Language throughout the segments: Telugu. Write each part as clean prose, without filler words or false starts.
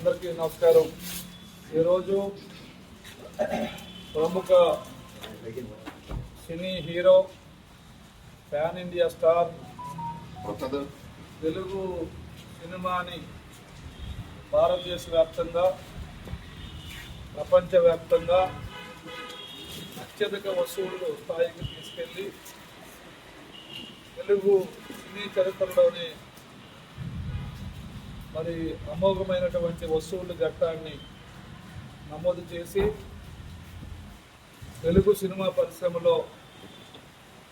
అందరికీ నమస్కారం. ఈరోజు ప్రముఖ cine hero, pan India star, Telugu సినిమాని భారతదేశ వ్యాప్తంగా, ప్రపంచవ్యాప్తంగా అత్యధిక వసూళ్లు స్థాయికి తీసుకెళ్ళి తెలుగు సినీ చరిత్రలోనే మరి అమోఘమైనటువంటి వసూళ్ల ఘట్టాన్ని నమోదు చేసి తెలుగు సినిమా పరిశ్రమలో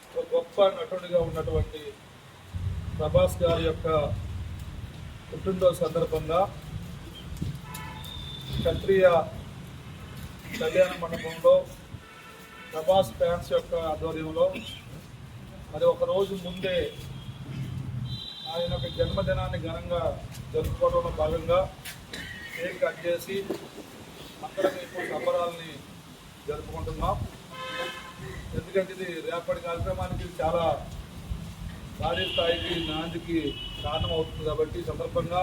ఒక గొప్ప నటుడిగా ఉన్నటువంటి ప్రభాస్ గారి యొక్క పుట్టినరోజు సందర్భంగా క్షత్రియ కళ్యాణ మండపంలో ప్రభాస్ ఫ్యాన్స్ యొక్క ఆధ్వర్యంలో మరి ఒక రోజు ముందే ఆయన యొక్క జన్మదినాన్ని ఘనంగా జరుపుకోవడంలో భాగంగా కేక్ కట్ చేసి అందరం ఇప్పుడు సంబరాలని జరుపుకుంటున్నాం. ఎందుకంటే ఇది రేపటి కార్యక్రమానికి చాలా భారీ స్థాయికి నాందికి కారణం అవుతుంది కాబట్టి ఈ సందర్భంగా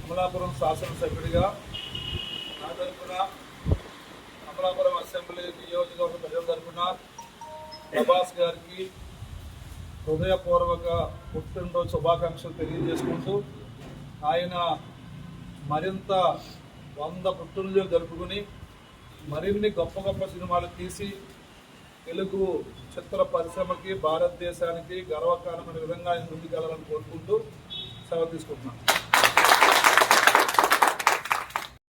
అమలాపురం శాసనసభ్యుడిగా నా తరఫున, అమలాపురం అసెంబ్లీ నియోజకవర్గ ప్రజల తరఫున ప్రభాస్ గారికి హృదయపూర్వక పుట్టినరోజు శుభాకాంక్షలు తెలియజేసుకుంటూ ఆయన మరింత 100 పుట్టినరోజులు జరుపుకుని మరిన్ని గొప్ప గొప్ప సినిమాలు తీసి తెలుగు చిత్ర పరిశ్రమకి, భారతదేశానికి గర్వకారణమైన విధంగా ఆయన ముందుకెళ్లాలని కోరుకుంటూ సెలవు తీసుకుంటున్నాను.